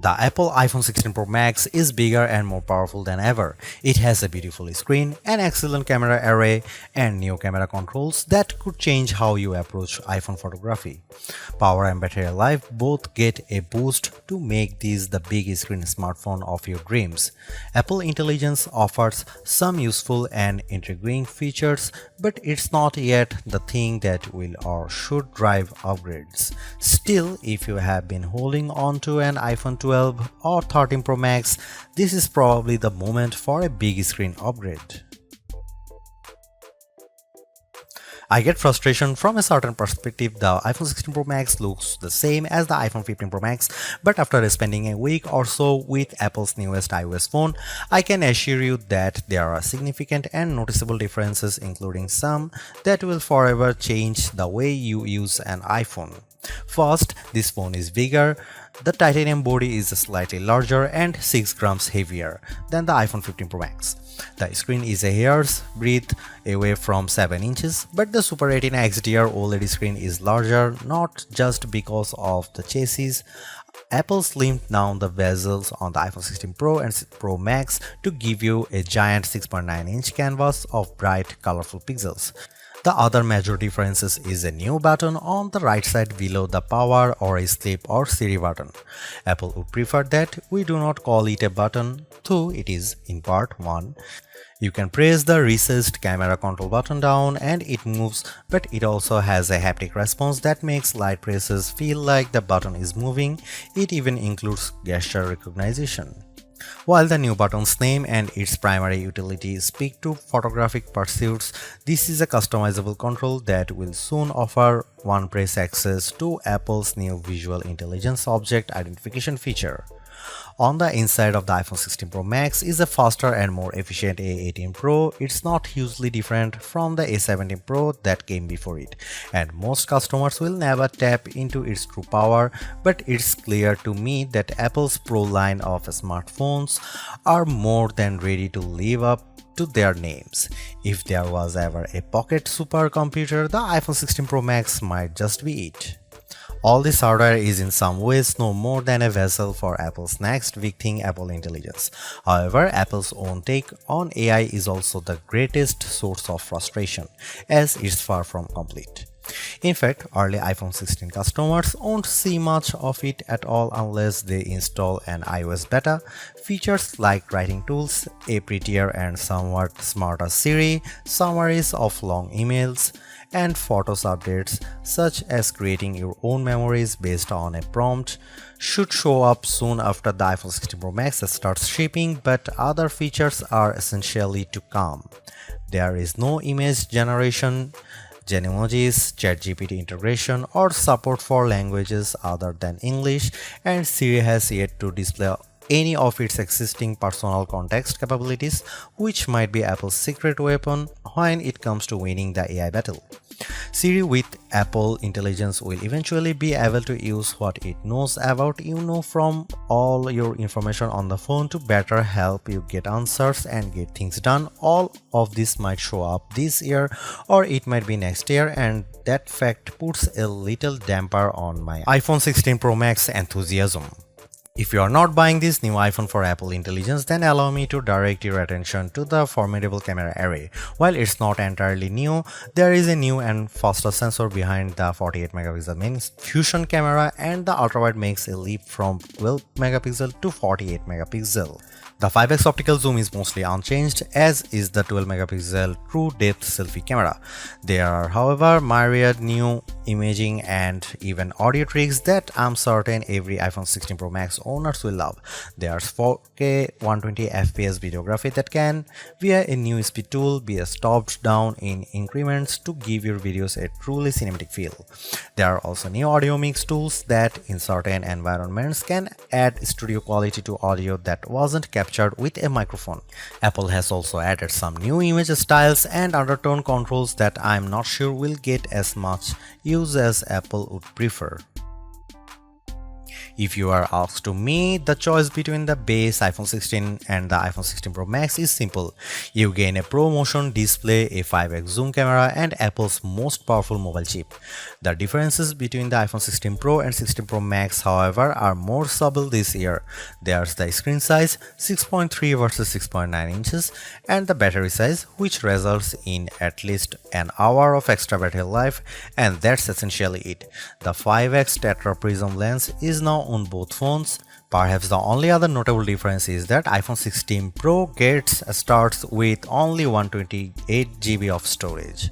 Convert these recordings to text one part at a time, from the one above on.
The Apple iPhone 16 Pro Max is bigger and more powerful than ever. It has a beautiful screen, an excellent camera array, and new camera controls that could change how you approach iPhone photography. Power and battery life both get a boost to make this the big screen smartphone of your dreams. Apple Intelligence offers some useful and intriguing features, but it's not yet the thing that will or should drive upgrades. Still, if you have been holding on to an iPhone 12 or 13 Pro Max, this is probably the moment for a big screen upgrade. I get frustration from a certain perspective. The iPhone 16 Pro Max looks the same as the iPhone 15 Pro Max, but after spending a week or so with Apple's newest iOS phone, I can assure you that there are significant and noticeable differences, including some that will forever change the way you use an iPhone. First, this phone is bigger. The titanium body is slightly larger and 6 grams heavier than the iPhone 15 Pro Max. The screen is a hair's breadth away from 7 inches, but the Super Retina XDR OLED screen is larger, not just because of the chassis. Apple slimmed down the bezels on the iPhone 16 Pro and Pro Max to give you a giant 6.9-inch canvas of bright, colorful pixels. The other major difference is a new button on the right side below the power or a sleep or Siri button. Apple would prefer that we do not call it a button, though it is in part one. You can press the recessed camera control button down and it moves, but it also has a haptic response that makes light presses feel like the button is moving. It even includes gesture recognition. While the new button's name and its primary utility speak to photographic pursuits, this is a customizable control that will soon offer one-press access to Apple's new Visual Intelligence Object Identification feature. On the inside of the iPhone 16 Pro Max is a faster and more efficient A18 Pro. It's not hugely different from the A17 Pro that came before it, and most customers will never tap into its true power, but it's clear to me that Apple's Pro line of smartphones are more than ready to live up to their names. If there was ever a pocket supercomputer, the iPhone 16 Pro Max might just be it. All this hardware is in some ways no more than a vessel for Apple's next big thing, Apple Intelligence. However, Apple's own take on AI is also the greatest source of frustration, as it's far from complete. In fact, early iPhone 16 customers won't see much of it at all unless they install an iOS beta. Features like writing tools, a prettier and somewhat smarter Siri, summaries of long emails, and Photos updates such as creating your own memories based on a prompt should show up soon after the iPhone 16 Pro Max starts shipping, but other features are essentially to come. There is no image generation, Genmojis, ChatGPT integration, or support for languages other than English, and Siri has yet to display any of its existing personal context capabilities, which might be Apple's secret weapon when it comes to winning the AI battle. Siri with Apple Intelligence will eventually be able to use what it knows about you from all your information on the phone to better help you get answers and get things done. All of this might show up this year or it might be next year, and that fact puts a little damper on my iPhone 16 Pro Max enthusiasm. If you are not buying this new iPhone for Apple Intelligence, then allow me to direct your attention to the formidable camera array. While it's not entirely new, there is a new and faster sensor behind the 48 megapixel main fusion camera, and the ultrawide makes a leap from 12 megapixel to 48 megapixel. The 5x optical zoom is mostly unchanged, as is the 12 megapixel true depth selfie camera. There are, however, myriad new imaging and even audio tricks that I'm certain every iPhone 16 Pro Max owners will love. There's 4K 120fps videography that can, via a new speed tool, be stopped down in increments to give your videos a truly cinematic feel. There are also new audio mix tools that in certain environments can add studio quality to audio that wasn't captured with a microphone. Apple has also added some new image styles and undertone controls that I'm not sure will get as much use as Apple would prefer. If you are asked to me, the choice between the base iPhone 16 and the iPhone 16 Pro Max is simple. You gain a Pro Motion display, a 5x zoom camera, and Apple's most powerful mobile chip. The differences between the iPhone 16 Pro and 16 Pro Max, however, are more subtle this year. There's the screen size, 6.3 versus 6.9 inches, and the battery size, which results in at least an hour of extra battery life, and that's essentially it. The 5x Tetra Prism lens is now on both phones. Perhaps the only other notable difference is that iPhone 16 Pro starts with only 128GB of storage.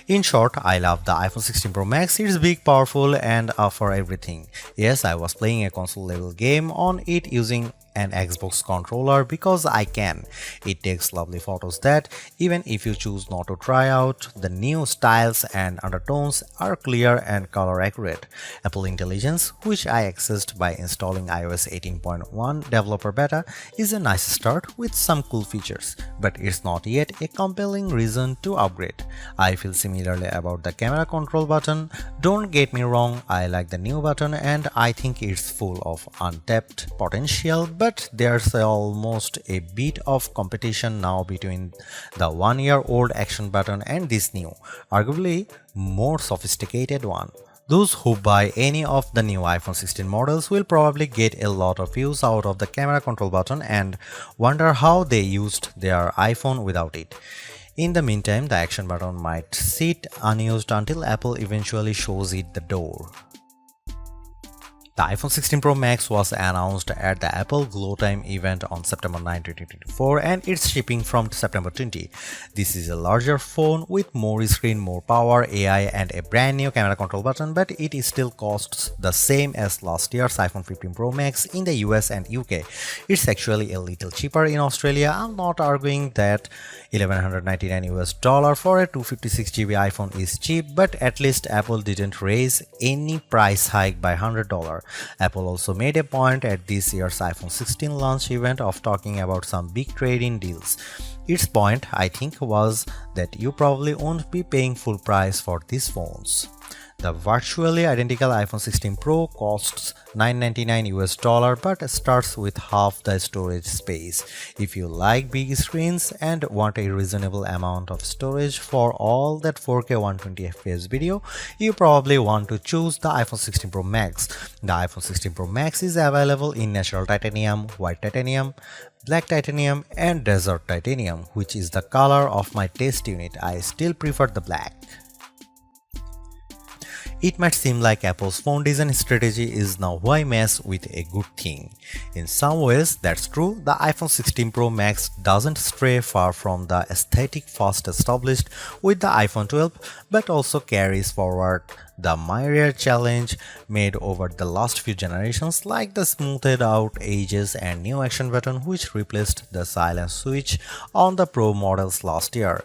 In short, I love the iPhone 16 Pro Max. It's big, powerful, and for everything. Yes, I was playing a console level game on it using an Xbox controller because I can. It takes lovely photos that, even if you choose not to try out, the new styles and undertones are clear and color accurate. Apple Intelligence, which I accessed by installing iOS 18.1 developer beta, is a nice start with some cool features, but it's not yet a compelling reason to upgrade. I feel similarly about the camera control button. Don't get me wrong, I like the new button and I think it's full of untapped potential, but there's almost a bit of competition now between the one-year-old action button and this new, arguably more sophisticated one. Those who buy any of the new iPhone 16 models will probably get a lot of use out of the camera control button and wonder how they used their iPhone without it. In the meantime, the action button might sit unused until Apple eventually shows it the door. The iPhone 16 Pro Max was announced at the Apple Glow Time event on September 9, 2024 and it's shipping from September 20. This is a larger phone with more screen, more power, AI and a brand new camera control button, but it still costs the same as last year's iPhone 15 Pro Max in the US and UK. It's actually a little cheaper in Australia. I'm not arguing that $1,199 for a 256GB iPhone is cheap, but at least Apple didn't raise any price hike by $100. Apple also made a point at this year's iPhone 16 launch event of talking about some big trade-in deals. Its point, I think, was that you probably won't be paying full price for these phones. The virtually identical iPhone 16 Pro costs $999 but starts with half the storage space. If you like big screens and want a reasonable amount of storage for all that 4K 120fps video, you probably want to choose the iPhone 16 Pro Max. The iPhone 16 Pro Max is available in natural titanium, white titanium, black titanium and desert titanium, which is the color of my test unit. I still prefer the black. It might seem like Apple's phone design strategy is now why mess with a good thing. In some ways, that's true. The iPhone 16 Pro Max doesn't stray far from the aesthetic first established with the iPhone 12, but also carries forward the myriad challenge made over the last few generations, like the smoothed out edges and new action button which replaced the silent switch on the Pro models last year.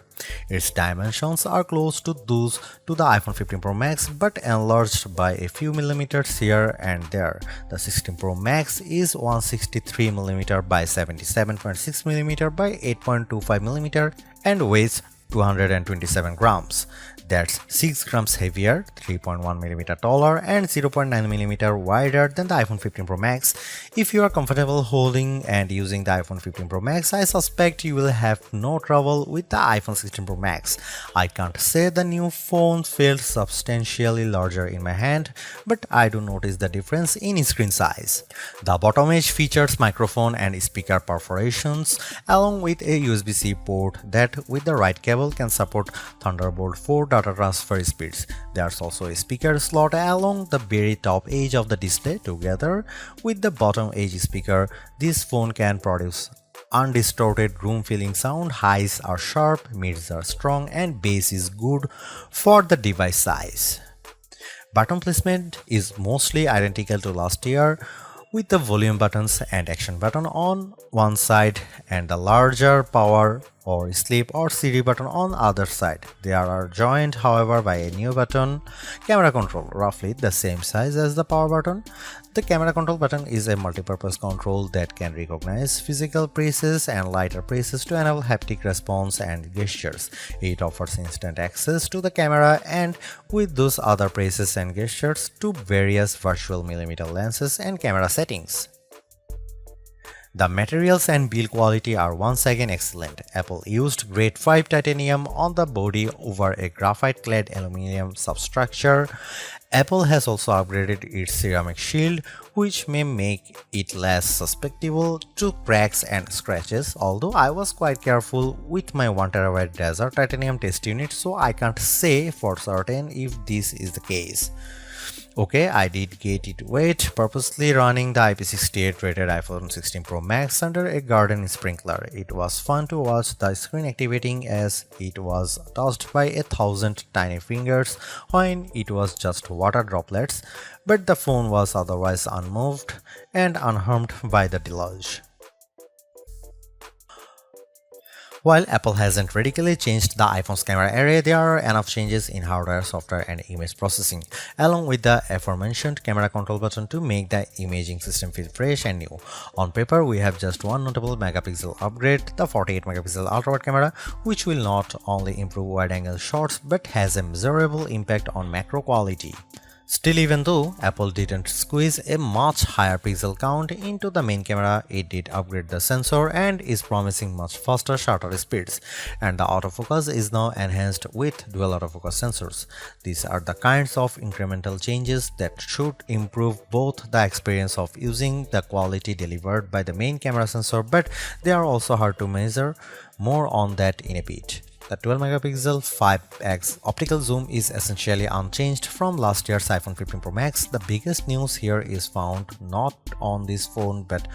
Its dimensions are close to those to the iPhone 15 Pro Max but enlarged by a few millimeters here and there. The 16 Pro Max is 163mm by 77.6mm by 8.25mm and weighs 227 grams. That's 6 grams heavier, 3.1mm taller, and 0.9mm wider than the iPhone 15 Pro Max. If you are comfortable holding and using the iPhone 15 Pro Max, I suspect you will have no trouble with the iPhone 16 Pro Max. I can't say the new phone feels substantially larger in my hand, but I do notice the difference in screen size. The bottom edge features microphone and speaker perforations, along with a USB-C port that, with the right cable, can support Thunderbolt 4 data transfer speeds. There's also a speaker slot along the very top edge of the display. Together with the bottom edge speaker, this phone can produce undistorted room-filling sound. Highs are sharp, mids are strong, and bass is good for the device size. Button placement is mostly identical to last year, with the volume buttons and action button on one side and the larger power or sleep or CD button on the other side. They are joined, however, by a new button, camera control, roughly the same size as the power button. The camera control button is a multi-purpose control that can recognize physical presses and lighter presses to enable haptic response and gestures. It offers instant access to the camera and with those other presses and gestures to various virtual millimeter lenses and camera settings. The materials and build quality are once again excellent. Apple used grade 5 titanium on the body over a graphite-clad aluminum substructure. Apple has also upgraded its ceramic shield, which may make it less susceptible to cracks and scratches, although I was quite careful with my 1TB Desert titanium test unit, so I can't say for certain if this is the case. Okay, I did get it wet, purposely running the IP68 rated iPhone 16 Pro Max under a garden sprinkler. It was fun to watch the screen activating as it was touched by 1,000 tiny fingers when it was just water droplets, but the phone was otherwise unmoved and unharmed by the deluge. While Apple hasn't radically changed the iPhone's camera array, there are enough changes in hardware, software, and image processing, along with the aforementioned camera control button to make the imaging system feel fresh and new. On paper, we have just one notable megapixel upgrade, the 48 megapixel ultra-wide camera, which will not only improve wide-angle shots but has a measurable impact on macro quality. Still, even though Apple didn't squeeze a much higher pixel count into the main camera, it did upgrade the sensor and is promising much faster shutter speeds, and the autofocus is now enhanced with dual autofocus sensors. These are the kinds of incremental changes that should improve both the experience of using the quality delivered by the main camera sensor, but they are also hard to measure. More on that in a bit. The 12 megapixel 5x optical zoom is essentially unchanged from last year's iPhone 15 Pro Max. The biggest news here is found not on this phone but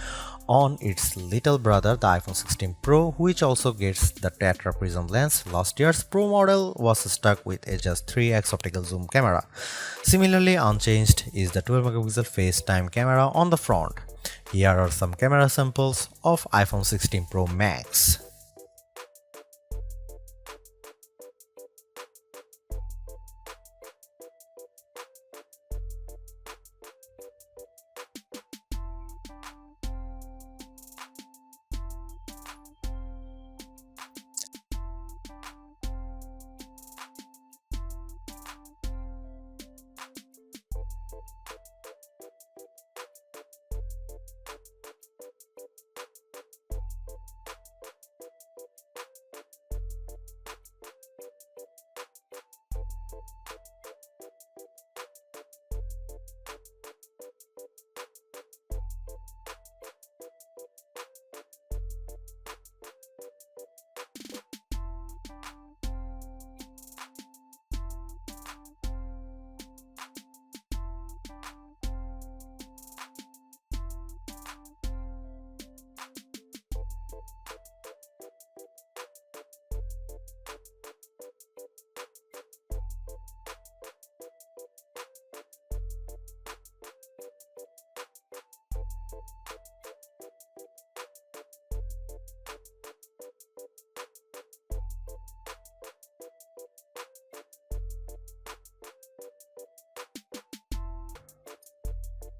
on its little brother, the iPhone 16 Pro, which also gets the tetra prism lens. Last year's Pro model was stuck with a just 3x optical zoom camera. Similarly unchanged is the 12 megapixel FaceTime camera on the front. Here are some camera samples of iPhone 16 Pro Max.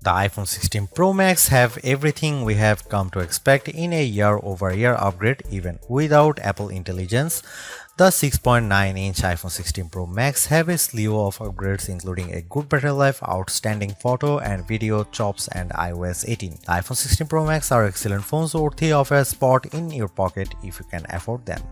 The iPhone 16 Pro Max have everything we have come to expect in a year-over-year upgrade even without Apple Intelligence. The 6.9-inch iPhone 16 Pro Max have a slew of upgrades including a good battery life, outstanding photo and video chops and iOS 18. The iPhone 16 Pro Max are excellent phones worthy of a spot in your pocket if you can afford them.